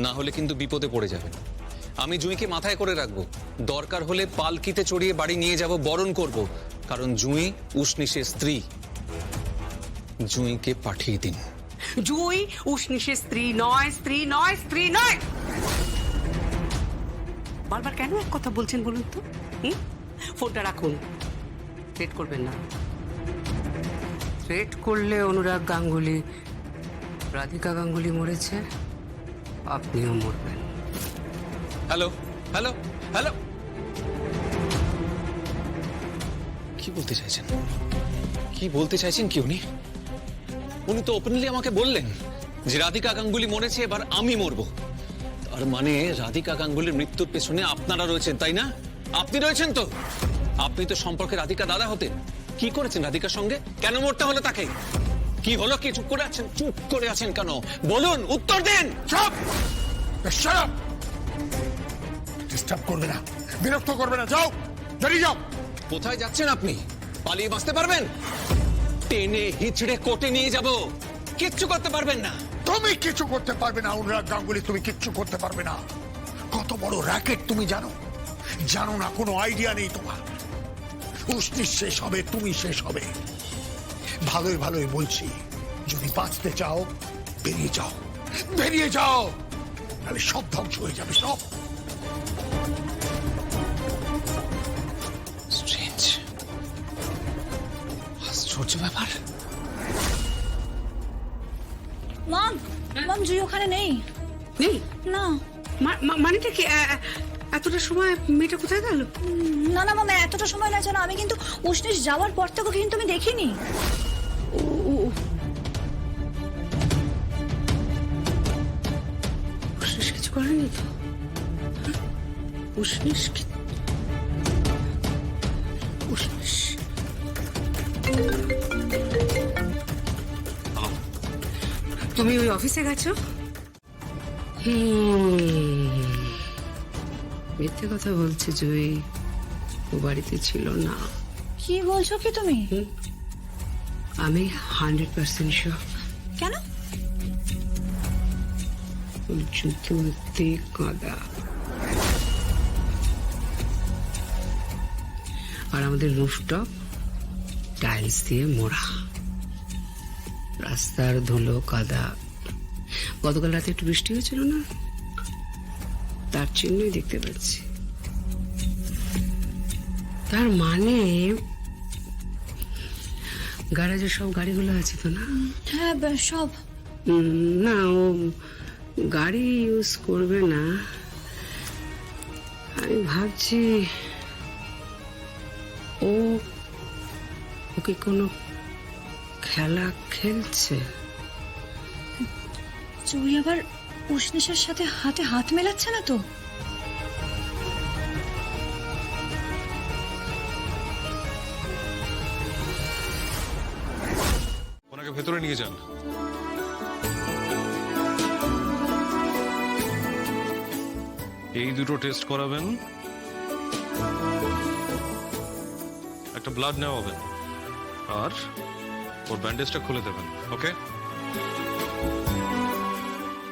না হলে কিন্তু বিপদে পড়ে যাবেন। আমি জুঁইকে মাথায় করে রাখবো, দরকার হলে পালকিতে চড়িয়ে বাড়ি নিয়ে যাব, বরণ করব, কারণ জুঁই উষ্ণিসের স্ত্রী। জুঁইকে পাঠিয়ে দিন। জুঁই উষ্ণিসের স্ত্রী নয়, স্ত্রী নয়, স্ত্রী নয়। বারবার কেন এক কথা বলছেন বলুন তো? ফোনটা রাখুন, থ্রেট করবেন না। থ্রেট করলে অনুরাগ গাঙ্গুলি, রাধিকা গাঙ্গুলি মরেছে, আপনিও মরবেন। হ্যালো হ্যালো হ্যালো, কি বলতে চাইছেন? কি বলতে চাইছেন কি উনি? উনি তো ওপেনলি আমাকে বললেন যে রাধিকা গাঙ্গুলি মরেছে, এবার আমি মরবো। তার মানে রাধিকা গাঙ্গুলির মৃত্যুর পেছনে আপনারা রয়েছেন, তাই না? আপনি রয়েছেন তো? আপনি তো সম্পর্কে রাধিকা দাদা হতেন। কি করেছেন রাধিকার সঙ্গে? কেন মরতে হলো তাকে? কি হলো? কি চুপ করে আছেন? চুপ করে আছেন কেন? বলুন, উত্তর দিন। চুপ! Shut up! ডিস্টার্ব করবে না, বিরক্ত করবে না, যাও, বেরিয়ে যাও। কোথায় যাচ্ছেন আপনি? পালিয়ে বাঁচতে পারবেন? টেনে হিচড়ে কোর্টে নিয়ে যাব, কিচ্ছু করতে পারবেন না। তুমি কিছু করতে পারবে না অনুরাগ গাঙ্গুলি, তুমি কিচ্ছু করতে পারবে না। কত বড় র্যাকেট তুমি জানো? জানো না, কোনো আইডিয়া নেই তোমার। উষ্ণিস শেষ হবে, তুমি শেষ হবে। ভালোই ভালোই বলছি, যদি বাঁচতে চাও বেরিয়ে যাও, বেরিয়ে যাও, নাহলে সব ধ্বংস হয়ে যাবে, সব। স্ট্রেঞ্জ, আশ্চর্য ব্যাপার। মম, মম জুই ওখানে নেই। নেই? না মানেটা কি? এতটা সময় মেয়েটা কোথায় গেল? না না মম, এতটা সময় না জানো, আমি কিন্তু উষ্ণিস যাওয়ার পর থেকে কিন্তু আমি দেখিনি। উষ্ণিস কিছু করেনি তো? উষ্ণিস উষ্ণিস তুমি ওই অফিসে গেছো? মিথ্যে কথা বলছে জুই, ও বাড়িতে ছিল না। কি বলছো কি তুমি? আমি 100% শিওর। কেন? জুতোতে কাদা। আর আমাদের রুফটপ টাইলস দিয়ে মোড়া, রাস্তার ধুলো কাদা। গতকাল রাতে একটু বৃষ্টি হয়েছিল না, তার চিহ্নই দেখতে পাচ্ছি। তার মানে গ্যারেজে সব গাড়িগুলো আছে তো না? হ্যাঁ সব। না, ও গাড়ি ইউজ করবে না। আমি ভাবছি ওকে কোনো খেলা খেলছে। জুই আবার উষ্ণিসের সাথে হাতে হাত মেলাচ্ছে না তো? ওনাকে ভেতরে নিয়ে যান। এই দুটো টেস্ট করাবেন, একটা ব্লাড নেওয়া হবে, আর ওর ব্যান্ডেজটা খুলে দেবেন। ওকে?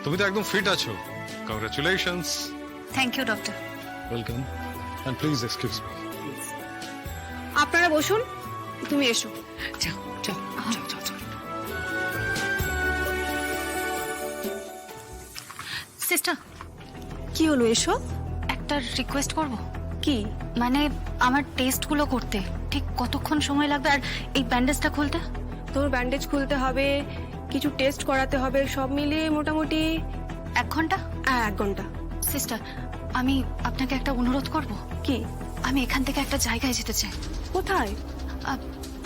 তুমি তো একদম ফিট আছো। Congratulations. Thank you doctor. Welcome, and please excuse me. আপনারা বসুন, তুমি এসো। যাও যাও যাও যাও যাও। সিস্টার, কি হলো, এসো। একটা রিকোয়েস্ট করব। কি? মানে আমার টেস্টগুলো করতে ঠিক কতক্ষণ সময় লাগবে, আর এই ব্যান্ডেজটা খুলতে? তোর ব্যান্ডেজ খুলতে হবে, কিছু টেস্ট করাতে হবে, সব মিলিয়ে মোটামুটি 1 ঘন্টা। 1 ঘন্টা। সিস্টার, আমি আপনাকে একটা অনুরোধ করব। কি? আমি এখান থেকে একটা জায়গায় যেতে চাই। কোথায়?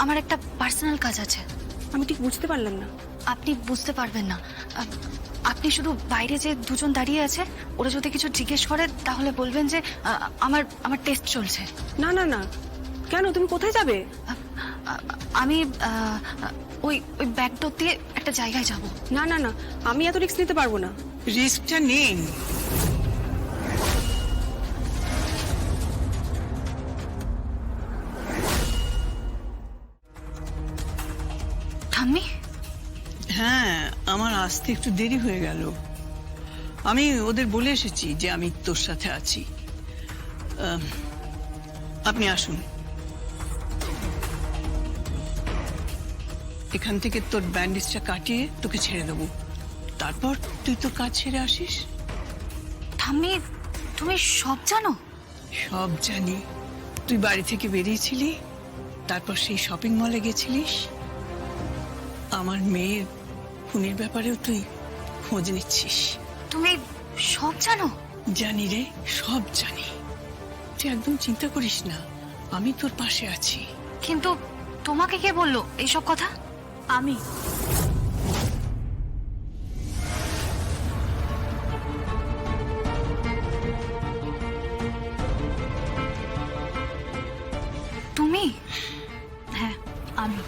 আমার একটা পার্সোনাল কাজ আছে। আমি ঠিক বুঝতে পারলাম না। আপনি বুঝতে পারবেন না। আপনি শুধু বাইরে যে দুজন দাঁড়িয়ে আছে, ওরা যদি কিছু জিজ্ঞেস করে তাহলে বলবেন যে আমার টেস্ট চলছে। না না না, কেন? তুমি কোথায় যাবে? আমি ওই ব্যাক ডোর দিয়ে একটা জায়গায় যাব। না না না, আমি এত রিস্ক নিতে পারবো না। রিস্কটা নিন। ঠাম্মি, হ্যাঁ, আমার আসতে একটু দেরি হয়ে গেল। আমি ওদের বলে এসেছি যে আমি তোর সাথে আছি। আপনি আসুন, এখান থেকে তোর ব্যান্ডেজটা কাটিয়ে তোকে ছেড়ে দেবো, তারপর তুই তোর কাজ ছেড়ে আসিস। ঠাম্মি তুমি সব জানো? সব জানি। তুই বাড়ি থেকে বেরিয়েছিলি, তারপর সেই শপিং মলে গেছিলিস, আমার মেয়ের খুনের ব্যাপারেও তুই খোঁজ নিচ্ছিস। তুমি সব জানো? জানি রে, সব জানি। তুই একদম চিন্তা করিস না, আমি তোর পাশে আছি। কিন্তু তোমাকে কে বললো এইসব কথা? আমি তুমি? হ্যাঁ আমি,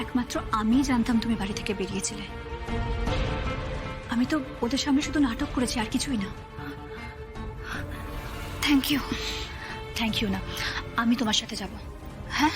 একমাত্র আমিই জানতাম তুমি বাড়ি থেকে বেরিয়েছিলে। আমি তো ওদের সামনে শুধু নাটক করেছি, আর কিছুই না। Thank you. থ্যাংক ইউ না, আমি তোমার সাথে যাব। হ্যাঁ